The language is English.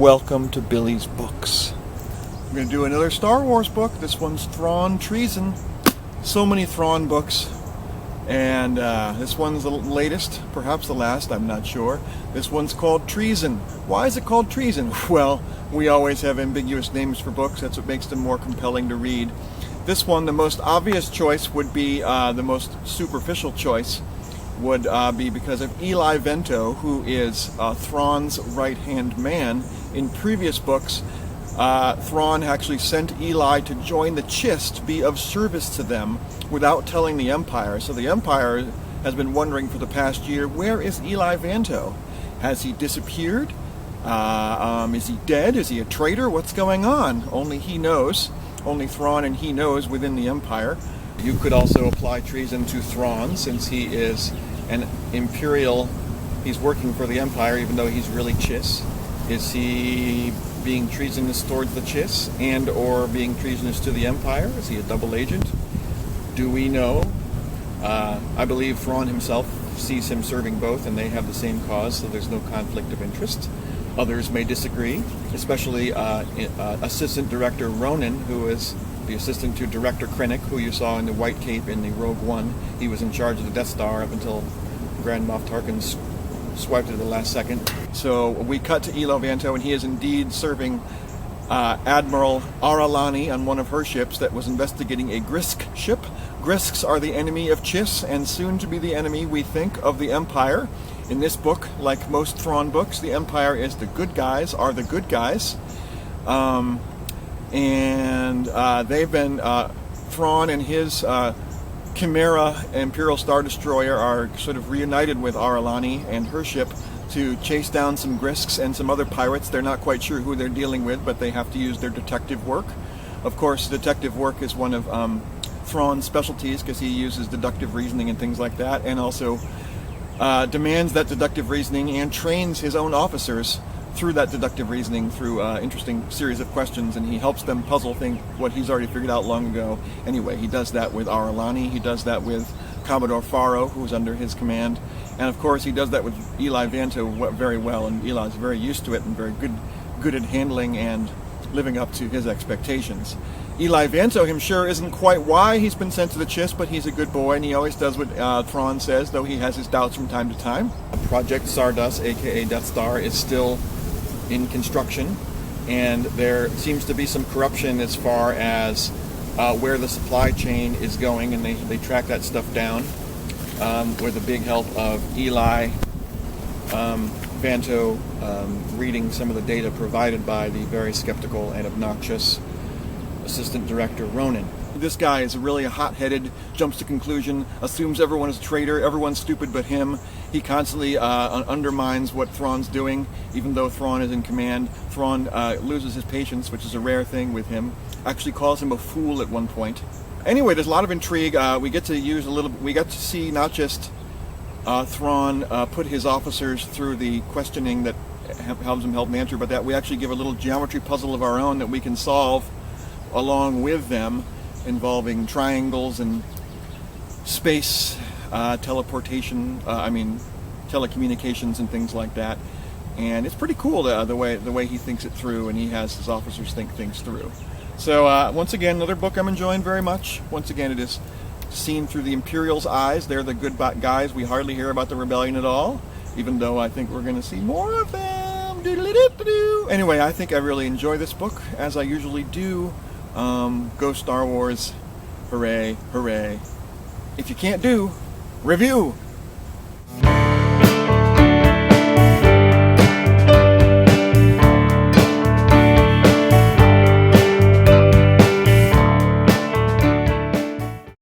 welcome to Billy's Books. I'm going to do another Star Wars book. This one's Thrawn, Treason. So many Thrawn books, and this one's the latest, perhaps the last, I'm not sure. This one's called Treason. Why is it called Treason? Well, we always have ambiguous names for books. That's what makes them more compelling to read. This one, the most obvious choice would be, the most superficial choice would be because of Eli Vento, who is Thrawn's right-hand man. In previous books, Thrawn actually sent Eli to join the Chiss to be of service to them without telling the Empire. So the Empire has been wondering for the past year, where is Eli Vento? Has he disappeared? Is he dead? Is he a traitor? What's going on? Only he knows. Only Thrawn and he knows within the Empire. You could also apply treason to Thrawn, since he is an Imperial. He's working for the Empire, even though he's really Chiss. Is he being treasonous towards the Chiss and or being treasonous to the Empire? Is he a double agent? Do we know? I believe Thrawn himself sees him serving both, and they have the same cause, so there's no conflict of interest. Others may disagree, especially Assistant Director Ronan, who is the assistant to Director Krennic, who you saw in the white cape in the Rogue One. He was in charge of the Death Star up until Grand Moff Tarkin swiped it at the last second. So we cut to Eli Vento, and he is indeed serving Admiral Aralani on one of her ships that was investigating a Grisk ship. Grisks are the enemy of Chiss, and soon to be the enemy, we think, of the Empire. In this book, like most Thrawn books, the Empire is the good guys, are the good guys. They've been, Thrawn and his Chimera Imperial Star Destroyer are sort of reunited with Aralani and her ship to chase down some Grisks and some other pirates. They're not quite sure who they're dealing with, but they have to use their detective work. Of course, detective work is one of Thrawn's specialties, because he uses deductive reasoning and things like that, and also demands that deductive reasoning and trains his own officers through that deductive reasoning through interesting series of questions, and he helps them puzzle think what he's already figured out long ago. Anyway, he does that with Aralani, he does that with Commodore Faro, who's under his command, and of course he does that with Eli Vento very well, and Eli's very used to it and very good at handling and living up to his expectations. Eli Vento, him sure isn't quite why he's been sent to the Chiss, but he's a good boy, and he always does what Thrawn says, though he has his doubts from time to time. Project Stardust, aka Death Star, is still in construction, and there seems to be some corruption as far as where the supply chain is going, and they track that stuff down with the big help of Eli Vento reading some of the data provided by the very skeptical and obnoxious Assistant Director Ronan. This guy is really a hot-headed, jumps to conclusion, assumes everyone is a traitor, everyone's stupid but him. He constantly undermines what Thrawn's doing, even though Thrawn is in command. Thrawn loses his patience, which is a rare thing with him. Actually calls him a fool at one point. Anyway, there's a lot of intrigue. We get to see not just Thrawn put his officers through the questioning that helps him help answer, but that we actually give a little geometry puzzle of our own that we can solve along with them, involving triangles and space, teleportation, telecommunications and things like that. And it's pretty cool the way he thinks it through, and he has his officers think things through. So once again, another book I'm enjoying very much. Once again, it is seen through the Imperial's eyes. They're the good guys. We hardly hear about the rebellion at all, even though I think we're going to see more of them. Anyway, I think I really enjoy this book, as I usually do. Go Star Wars. Hooray, hooray. If you can't do, review.